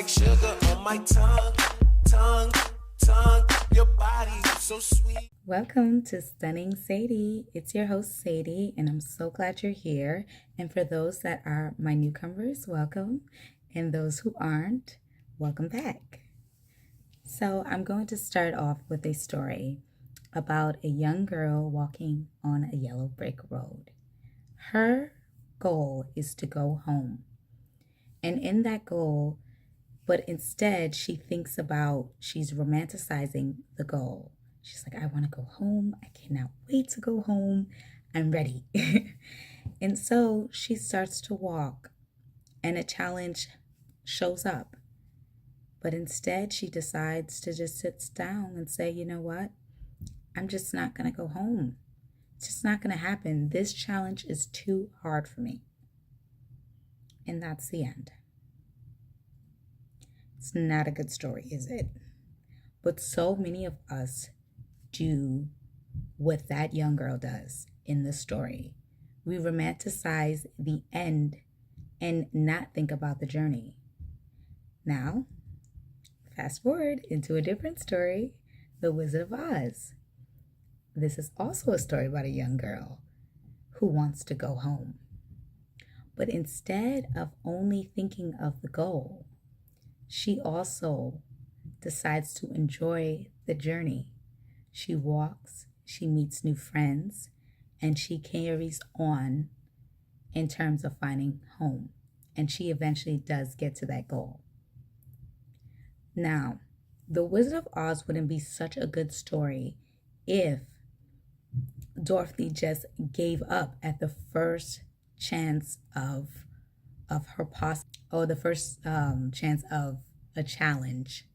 like sugar on my tongue, tongue, tongue. Your body so sweet. Welcome to Stunning Sadie. It's your host, Sadie, and I'm so glad you're here. And for those that are my newcomers, welcome. And those who aren't, welcome back. So, I'm going to start off with a story about a young girl walking on a yellow brick road. Her goal is to go home. And in that goal, but instead she thinks about, she's romanticizing the goal. She's like, I want to go home. I cannot wait to go home. I'm ready. And so she starts to walk, and a challenge shows up. But instead, she decides to just sit down and say, you know what? I'm just not going to go home. It's just not going to happen. This challenge is too hard for me. And that's the end. It's not a good story, is it? But so many of us do what that young girl does in the story. We romanticize the end and not think about the journey. Now, fast forward into a different story, The Wizard of Oz. This is also a story about a young girl who wants to go home. But instead of only thinking of the goal, she also decides to enjoy the journey. She walks, she meets new friends, and she carries on in terms of finding home. And she eventually does get to that goal. Now, The Wizard of Oz wouldn't be such a good story if Dorothy just gave up at the first chance of her the first chance of a challenge.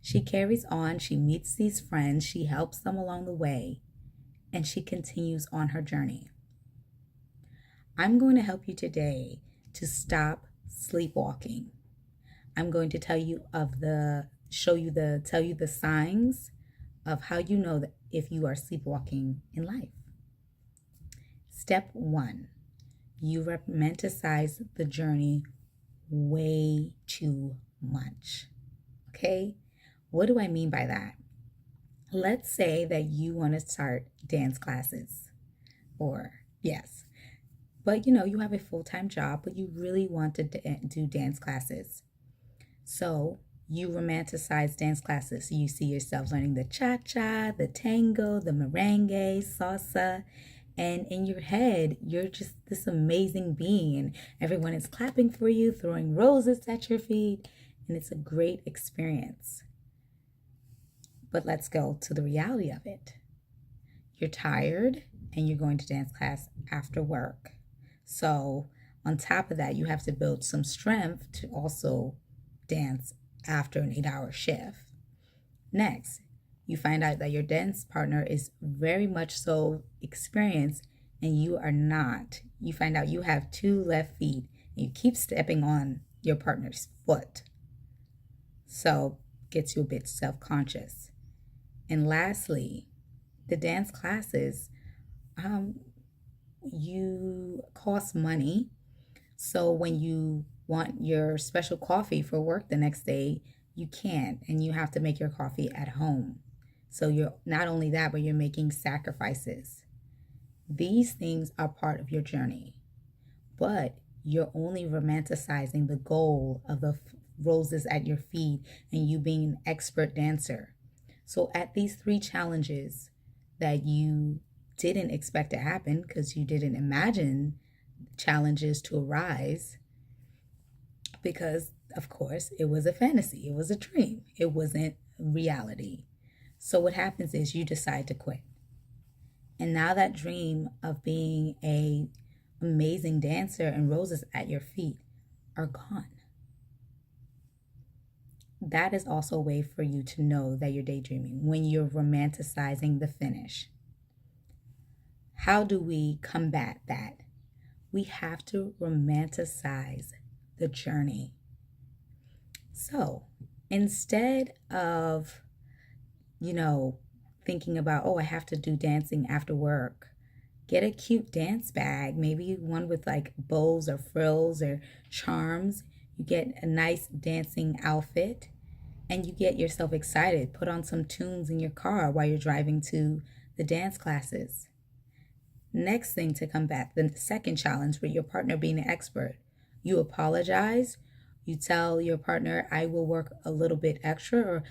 She carries on, she meets these friends, she helps them along the way, and she continues on her journey. I'm going to help you today to stop sleepwalking. I'm going to tell you the signs of how you know that if you are sleepwalking in life. Step 1, you romanticize the journey way too much. Okay? What do I mean by that? Let's say that you want to start dance classes, but you have a full-time job, but you really want to do dance classes. So you romanticize dance classes. You see yourself learning the cha-cha, the tango, the merengue, salsa, and in your head, you're just this amazing being, and everyone is clapping for you, throwing roses at your feet, and it's a great experience. But let's go to the reality of it. You're tired, and you're going to dance class after work. So on top of that, you have to build some strength to also dance after an 8-hour shift. Next, you find out that your dance partner is very much so experienced and you are not. You find out you have 2 left feet and you keep stepping on your partner's foot. So gets you a bit self-conscious. And lastly, the dance classes, you cost money. So when you want your special coffee for work the next day, you can't, and you have to make your coffee at home. So you're not only that, but you're making sacrifices. These things are part of your journey, but you're only romanticizing the goal of the roses at your feet and you being an expert dancer. So at these 3 challenges that you didn't expect to happen because you didn't imagine challenges to arise, because of course it was a fantasy, it was a dream, it wasn't reality. So what happens is you decide to quit. And now that dream of being a amazing dancer and roses at your feet are gone. That is also a way for you to know that you're daydreaming, when you're romanticizing the finish. How do we combat that? We have to romanticize the journey. So instead of, thinking about, I have to do dancing after work, get a cute dance bag, maybe one with like bows or frills or charms. You get a nice dancing outfit and you get yourself excited. Put on some tunes in your car while you're driving to the dance classes. Next thing to combat the second challenge with your partner being an expert, you apologize. You tell your partner, I will work a little bit extra,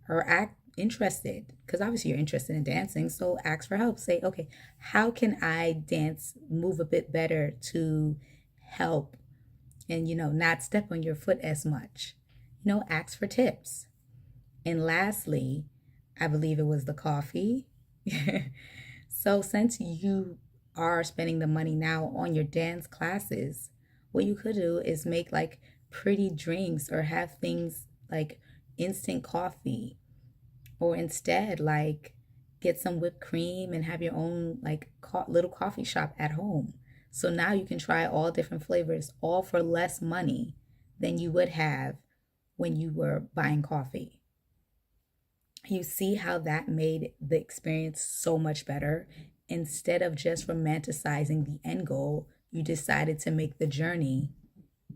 or act interested, because obviously you're interested in dancing. So ask for help. Say, okay, how can I dance, move a bit better to help and, not step on your foot as much? Ask for tips. And lastly, I believe it was the coffee. So since you are spending the money now on your dance classes, what you could do is make like pretty drinks or have things like instant coffee, or instead like get some whipped cream and have your own like little coffee shop at home. So now you can try all different flavors, all for less money than you would have when you were buying coffee. You see how that made the experience so much better? Instead of just romanticizing the end goal, you decided to make the journey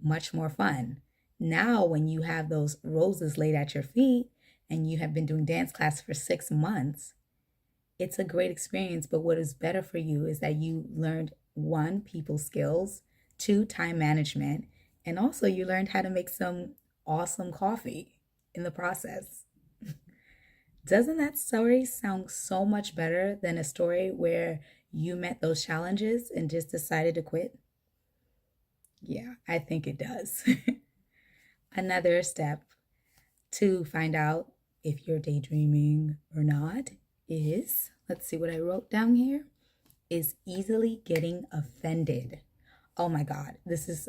much more fun. Now, when you have those roses laid at your feet and you have been doing dance class for 6 months, it's a great experience. But what is better for you is that you learned one, people skills, two, time management, and also you learned how to make some awesome coffee in the process. Doesn't that story sound so much better than a story where you met those challenges and just decided to quit? Yeah, I think it does. Another step to find out if you're daydreaming or not is, let's see what I wrote down here, is easily getting offended. Oh my God, this is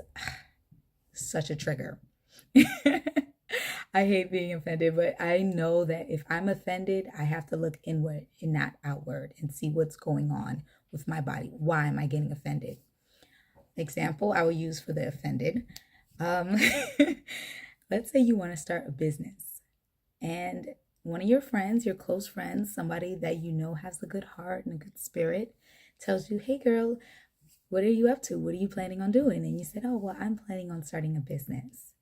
such a trigger. I hate being offended, but I know that if I'm offended, I have to look inward and not outward and see what's going on with my body. Why am I getting offended? Example I will use for the offended. Um, let's say you want to start a business and one of your friends, your close friends, somebody that you know has a good heart and a good spirit, tells you, hey girl, what are you up to? What are you planning on doing? And you said, oh, well, I'm planning on starting a business.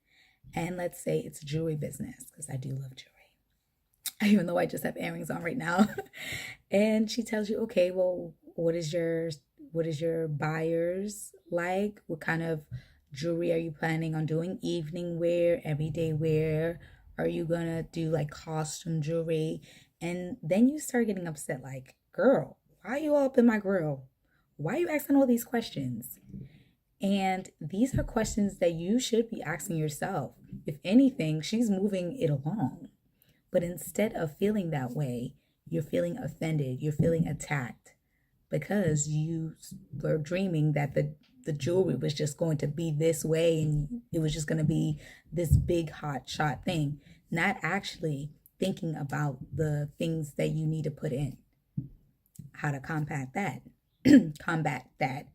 And let's say it's a jewelry business, because I do love jewelry, even though I just have earrings on right now. And she tells you, okay, well, what is your buyers like? What kind of jewelry are you planning on doing? Evening wear, everyday wear? Are you gonna do like costume jewelry? And then you start getting upset, like, girl, why are you all up in my grill? Why are you asking all these questions? And these are questions that you should be asking yourself. If anything, she's moving it along. But instead of feeling that way, you're feeling offended, you're feeling attacked because you were dreaming that the jewelry was just going to be this way and it was just going to be this big hot shot thing, not actually thinking about the things that you need to put in. How to combat that? Combat that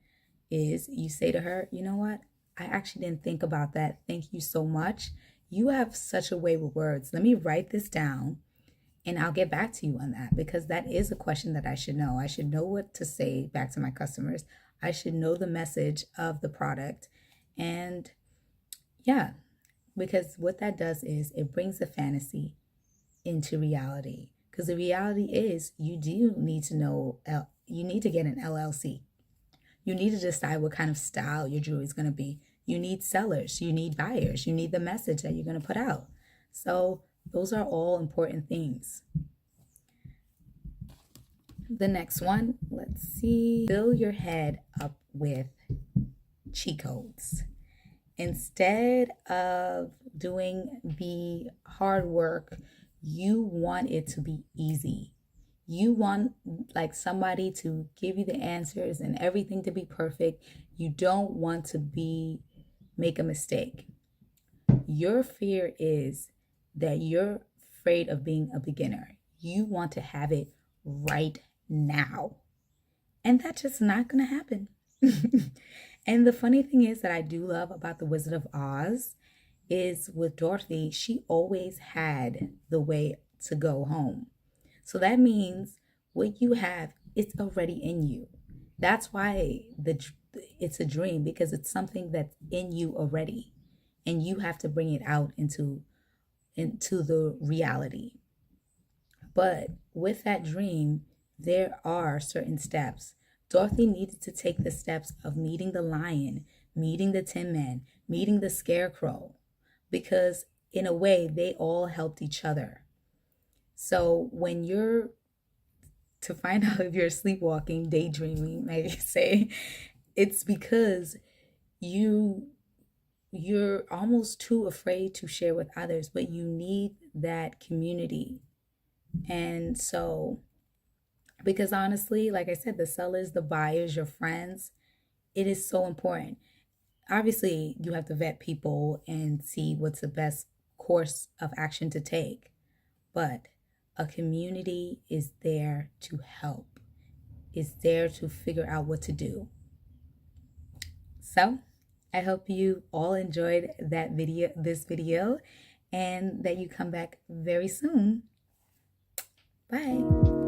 is you say to her, you know what? I actually didn't think about that. Thank you so much. You have such a way with words. Let me write this down and I'll get back to you on that, because that is a question that I should know. I should know what to say back to my customers. I should know the message of the product. And yeah, because what that does is it brings the fantasy into reality. Because the reality is you do need to know, you need to get an LLC. You need to decide what kind of style your jewelry is going to be. You need sellers, you need buyers, you need the message that you're going to put out. So those are all important things. The next one, let's see. Fill your head up with cheat codes. Instead of doing the hard work, you want it to be easy. You want like somebody to give you the answers and everything to be perfect. You don't want to make a mistake. Your fear is that you're afraid of being a beginner. You want to have it right now. And that's just not going to happen. And the funny thing is that I do love about the Wizard of Oz is with Dorothy, she always had the way to go home. So that means what you have, it's already in you. That's why it's a dream, because it's something that's in you already. and you have to bring it out into the reality. But with that dream, there are certain steps. Dorothy needed to take the steps of meeting the lion, meeting the tin man, meeting the scarecrow, because in a way, they all helped each other. So when you're to find out if you're sleepwalking, daydreaming, like I say, it's because you you're almost too afraid to share with others, but you need that community. And so, because honestly, like I said, the sellers, the buyers, your friends, it is so important. Obviously, you have to vet people and see what's the best course of action to take, but a community is there to help, is there to figure out what to do. So, I hope you all enjoyed this video, and that you come back very soon. Bye.